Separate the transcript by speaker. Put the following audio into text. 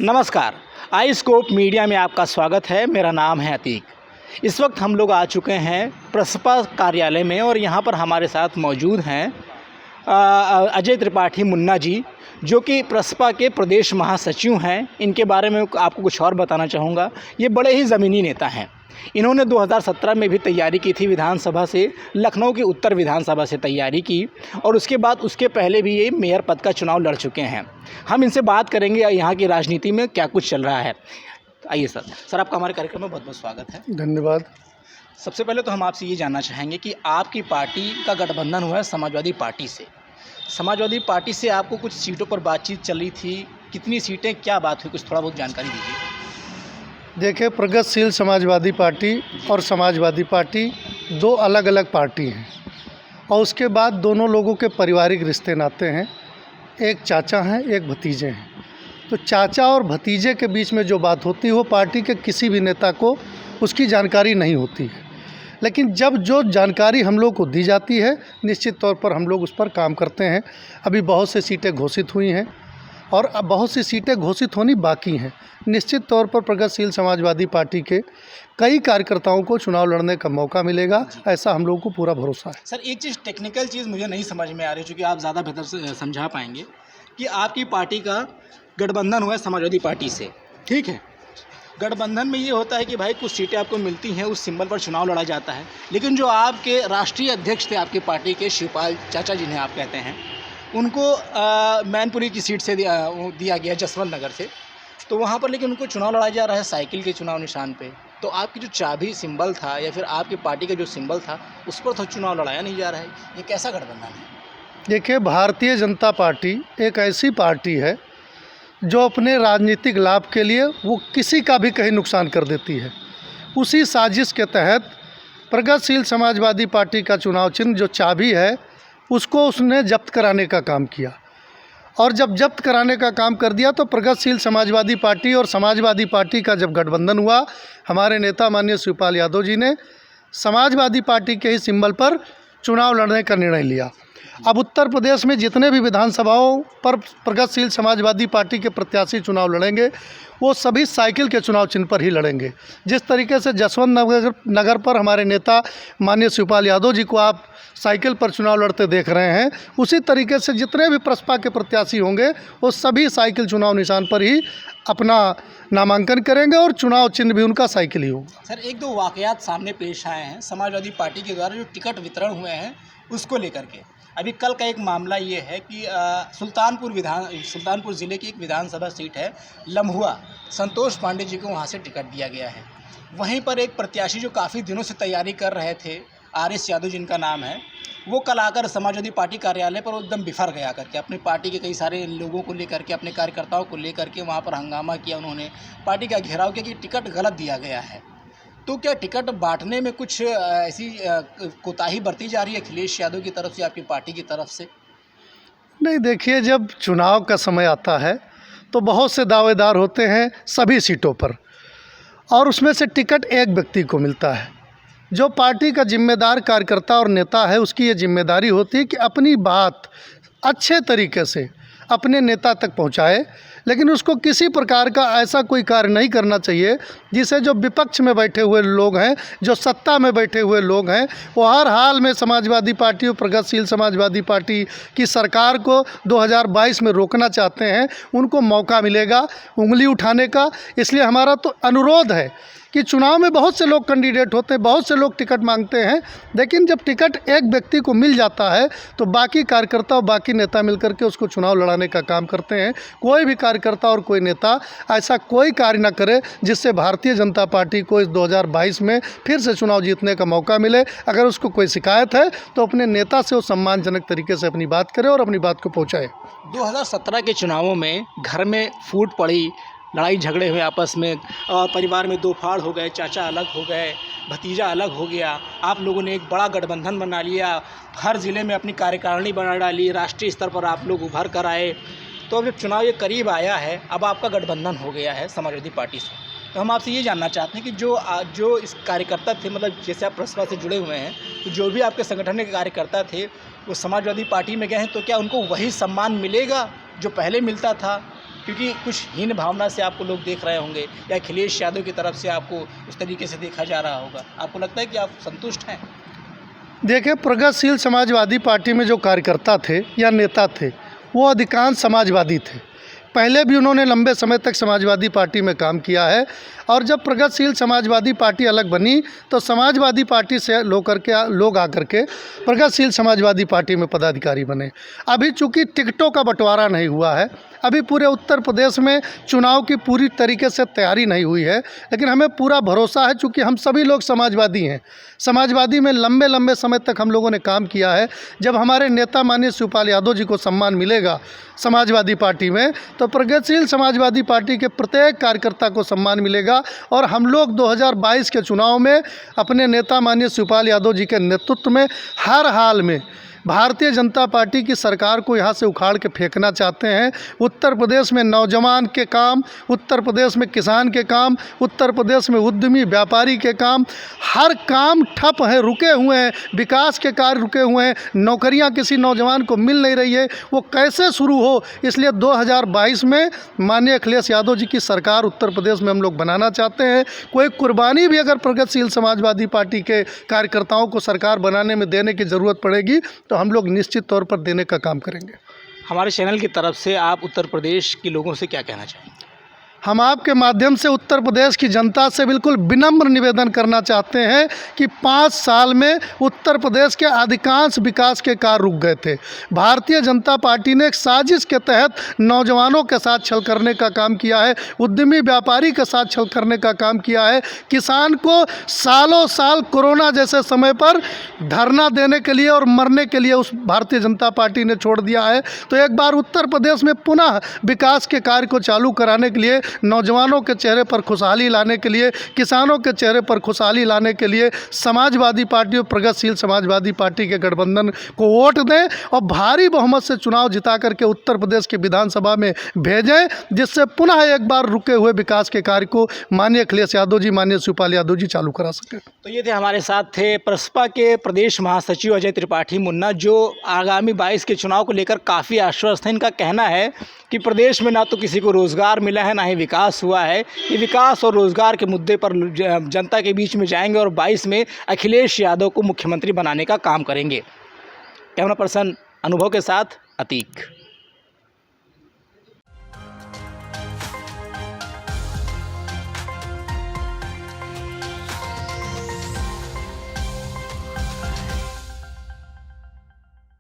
Speaker 1: नमस्कार, आई scope media में आपका स्वागत है। मेरा नाम है अतीक। इस वक्त हम लोग आ चुके हैं प्रसपा कार्यालय में और यहाँ पर हमारे साथ मौजूद हैं अजय त्रिपाठी मुन्ना जी, जो कि प्रसपा के प्रदेश महासचिव हैं। इनके बारे में आपको कुछ और बताना चाहूँगा। ये बड़े ही ज़मीनी नेता हैं। इन्होंने 2017 में भी तैयारी की थी विधानसभा से, लखनऊ की उत्तर विधानसभा से तैयारी की और उसके बाद उसके पहले भी ये मेयर पद का चुनाव लड़ चुके हैं। हम इनसे बात करेंगे यहाँ की राजनीति में क्या कुछ चल रहा है। आइए सर, आपका हमारे कार्यक्रम में बहुत बहुत स्वागत है।
Speaker 2: धन्यवाद।
Speaker 1: सबसे पहले तो हम आपसे ये जानना चाहेंगे कि आपकी पार्टी का गठबंधन हुआ है समाजवादी पार्टी से। समाजवादी पार्टी से आपको कुछ सीटों पर बातचीत चली थी, कितनी सीटें, क्या बात हुई, कुछ थोड़ा बहुत जानकारी दीजिए।
Speaker 2: देखिए, प्रगतिशील समाजवादी पार्टी और समाजवादी पार्टी दो अलग अलग पार्टी हैं और उसके बाद दोनों लोगों के पारिवारिक रिश्ते नाते हैं। एक चाचा हैं, एक भतीजे हैं। तो चाचा और भतीजे के बीच में जो बात होती है वो पार्टी के किसी भी नेता को उसकी जानकारी नहीं होती है, लेकिन जब जो जानकारी हम लोग को दी जाती है निश्चित तौर पर हम लोग उस पर काम करते हैं। अभी बहुत सी सीटें घोषित हुई हैं और अब बहुत सी सीटें घोषित होनी बाकी हैं। निश्चित तौर पर प्रगतिशील समाजवादी पार्टी के कई कार्यकर्ताओं को चुनाव लड़ने का मौका मिलेगा, ऐसा हम लोगों को पूरा भरोसा है।
Speaker 1: सर, एक चीज़, टेक्निकल चीज़ मुझे नहीं समझ में आ रही, चूँकि आप ज़्यादा बेहतर से समझा पाएंगे कि आपकी पार्टी का गठबंधन हुआ है समाजवादी पार्टी से, ठीक है। गठबंधन में ये होता है कि भाई कुछ सीटें आपको मिलती हैं, उस सिंबल पर चुनाव लड़ा जाता है, लेकिन जो आपके राष्ट्रीय अध्यक्ष थे आपकी पार्टी के, शिवपाल चाचा जिन्हें आप कहते हैं, उनको मैनपुरी की सीट से दिया गया, जसवंत नगर से। तो वहाँ पर लेकिन उनको चुनाव लड़ाया जा रहा है साइकिल के चुनाव निशान पे। तो आपकी जो चाबी सिंबल था या फिर आपकी पार्टी का जो सिंबल था उस पर तो चुनाव लड़ाया नहीं जा रहा है। ये कैसा गठबंधन है?
Speaker 2: देखिए, भारतीय जनता पार्टी एक ऐसी पार्टी है जो अपने राजनीतिक लाभ के लिए वो किसी का भी कहीं नुकसान कर देती है। उसी साजिश के तहत प्रगतिशील समाजवादी पार्टी का चुनाव चिन्ह जो चाबी है उसको उसने जब्त कराने का काम किया और जब जब्त कराने का काम कर दिया तो प्रगतिशील समाजवादी पार्टी और समाजवादी पार्टी का जब गठबंधन हुआ, हमारे नेता माननीय शिवपाल यादव जी ने समाजवादी पार्टी के ही सिंबल पर चुनाव लड़ने का निर्णय लिया। अब उत्तर प्रदेश में जितने भी विधानसभाओं पर प्रगतिशील समाजवादी पार्टी के प्रत्याशी चुनाव लड़ेंगे वो सभी साइकिल के चुनाव चिन्ह पर ही लड़ेंगे। जिस तरीके से जसवंत नगर पर हमारे नेता माननीय शिवपाल यादव जी को आप साइकिल पर चुनाव लड़ते देख रहे हैं, उसी तरीके से जितने भी प्रसपा के प्रत्याशी होंगे वो सभी साइकिल चुनाव निशान पर ही अपना नामांकन करेंगे और चुनाव चिन्ह भी उनका साइकिल ही होगा।
Speaker 1: सर, एक दो वाकयात सामने पेश आए हैं समाजवादी पार्टी के द्वारा जो टिकट वितरण हुए हैं उसको लेकर के। अभी कल का एक मामला ये है कि सुल्तानपुर ज़िले की एक विधानसभा सीट है लम्हुआ, संतोष पांडे जी को वहाँ से टिकट दिया गया है। वहीं पर एक प्रत्याशी जो काफ़ी दिनों से तैयारी कर रहे थे, आर.एस. यादव जिनका नाम है, वो कल आकर समाजवादी पार्टी कार्यालय पर एकदम बिफर गया करके अपनी पार्टी के कई सारे लोगों को लेकर के, अपने कार्यकर्ताओं को लेकर के वहाँ पर हंगामा किया। उन्होंने पार्टी का घेराव किया कि टिकट गलत दिया गया है। तो क्या टिकट बांटने में कुछ ऐसी कोताही बरती जा रही है अखिलेश यादव की तरफ से, आपकी पार्टी की तरफ से?
Speaker 2: नहीं, देखिए, जब चुनाव का समय आता है तो बहुत से दावेदार होते हैं सभी सीटों पर और उसमें से टिकट एक व्यक्ति को मिलता है। जो पार्टी का जिम्मेदार कार्यकर्ता और नेता है उसकी ये जिम्मेदारी होती है कि अपनी बात अच्छे तरीके से अपने नेता तक पहुंचाए, लेकिन उसको किसी प्रकार का ऐसा कोई कार्य नहीं करना चाहिए जिसे जो विपक्ष में बैठे हुए लोग हैं, जो सत्ता में बैठे हुए लोग हैं, वो हर हाल में समाजवादी पार्टी और प्रगतिशील समाजवादी पार्टी की सरकार को 2022 में रोकना चाहते हैं। उनको मौका मिलेगा उंगली उठाने का। इसलिए हमारा तो अनुरोध है कि चुनाव में बहुत से लोग कैंडिडेट होते हैं, बहुत से लोग टिकट मांगते हैं, लेकिन जब टिकट एक व्यक्ति को मिल जाता है तो बाकी कार्यकर्ता और बाकी नेता मिलकर के उसको चुनाव लड़ाने का काम करते हैं। कोई भी कार्यकर्ता और कोई नेता ऐसा कोई कार्य ना करे जिससे भारतीय जनता पार्टी को इस 2022 में फिर से चुनाव जीतने का मौका मिले। अगर उसको कोई शिकायत है तो अपने नेता से वो सम्मानजनक तरीके से अपनी बात करे और अपनी बात को पहुँचाए।
Speaker 1: 2017 के चुनावों में घर में फूट पड़ी, लड़ाई झगड़े हुए आपस में और परिवार में दो फाड़ हो गए, चाचा अलग हो गए, भतीजा अलग हो गया। आप लोगों ने एक बड़ा गठबंधन बना लिया, हर ज़िले में अपनी कार्यकारिणी बना डाली, राष्ट्रीय स्तर पर आप लोग उभर कर आए। तो अब जब चुनाव ये करीब आया है, अब आपका गठबंधन हो गया है समाजवादी पार्टी से, तो हम आपसे ये जानना चाहते हैं कि जो इस कार्यकर्ता थे, मतलब जैसे आप प्रसपा से जुड़े हुए हैं, तो जो भी आपके संगठन के कार्यकर्ता थे वो समाजवादी पार्टी में गए हैं, तो क्या उनको वही सम्मान मिलेगा जो पहले मिलता था? क्योंकि कुछ हीन भावना से आपको लोग देख रहे होंगे या अखिलेश यादव की तरफ से आपको उस तरीके से देखा जा रहा होगा, आपको लगता है कि आप संतुष्ट हैं?
Speaker 2: देखिए, प्रगतिशील समाजवादी पार्टी में जो कार्यकर्ता थे या नेता थे वो अधिकांश समाजवादी थे। पहले भी उन्होंने लंबे समय तक समाजवादी पार्टी में काम किया है और जब प्रगतिशील समाजवादी पार्टी अलग बनी तो समाजवादी पार्टी से लोग आकर के प्रगतिशील समाजवादी पार्टी में पदाधिकारी बने। अभी चूंकि टिकटों का बंटवारा नहीं हुआ है, अभी पूरे उत्तर प्रदेश में चुनाव की पूरी तरीके से तैयारी नहीं हुई है, लेकिन हमें पूरा भरोसा है चूँकि हम सभी लोग समाजवादी हैं। समाजवादी में लंबे लंबे समय तक हम लोगों ने काम किया है। जब हमारे नेता माननीय शिवपाल यादव जी को सम्मान मिलेगा समाजवादी पार्टी में तो प्रगतिशील समाजवादी पार्टी के प्रत्येक कार्यकर्ता को सम्मान मिलेगा और हम लोग 2022 के चुनाव में अपने नेता माननीय शिवपाल यादव जी के नेतृत्व में हर हाल में भारतीय जनता पार्टी की सरकार को यहाँ से उखाड़ के फेंकना चाहते हैं। उत्तर प्रदेश में नौजवान के काम, उत्तर प्रदेश में किसान के काम, उत्तर प्रदेश में उद्यमी व्यापारी के काम, हर काम ठप है, रुके हुए हैं, विकास के कार्य रुके हुए हैं, नौकरियां किसी नौजवान को मिल नहीं रही है, वो कैसे शुरू हो। इसलिए 2022 में माननीय अखिलेश यादव जी की सरकार उत्तर प्रदेश में हम लोग बनाना चाहते हैं। कोई कुर्बानी भी अगर प्रगतिशील समाजवादी पार्टी के कार्यकर्ताओं को सरकार बनाने में देने की ज़रूरत पड़ेगी तो हम लोग निश्चित तौर पर देने का काम करेंगे।
Speaker 1: हमारे चैनल की तरफ से आप उत्तर प्रदेश के लोगों से क्या कहना चाहेंगे?
Speaker 2: हम आपके माध्यम से उत्तर प्रदेश की जनता से बिल्कुल विनम्र निवेदन करना चाहते हैं कि 5 साल में उत्तर प्रदेश के अधिकांश विकास के कार्य रुक गए थे। भारतीय जनता पार्टी ने एक साजिश के तहत नौजवानों के साथ छल करने का काम किया है, उद्यमी व्यापारी के साथ छल करने का काम किया है, किसान को सालों साल कोरोना जैसे समय पर धरना देने के लिए और मरने के लिए उस भारतीय जनता पार्टी ने छोड़ दिया है। तो एक बार उत्तर प्रदेश में पुनः विकास के कार्य को चालू कराने के लिए, नौजवानों के चेहरे पर खुशहाली लाने के लिए, किसानों के चेहरे पर खुशहाली लाने के लिए समाजवादी पार्टी और प्रगतिशील समाजवादी पार्टी के गठबंधन को वोट दें और भारी बहुमत से चुनाव जिता करके उत्तर प्रदेश के विधानसभा में भेजें, जिससे पुनः एक बार रुके हुए विकास के कार्य को माननीय अखिलेश यादव जी, माननीय शिवपाल यादव जी चालू करा सकें।
Speaker 1: तो ये थे हमारे साथ थे प्रसपा के प्रदेश महासचिव अजय त्रिपाठी मुन्ना, जो आगामी 22 के चुनाव को लेकर काफ़ी आश्वस्त हैं। इनका कहना है कि प्रदेश में ना तो किसी को रोज़गार मिला है, ना ही विकास हुआ है। ये विकास और रोज़गार के मुद्दे पर जनता के बीच में जाएंगे और 22 में अखिलेश यादव को मुख्यमंत्री बनाने का काम करेंगे। कैमरा पर्सन अनुभव के साथ अतीक।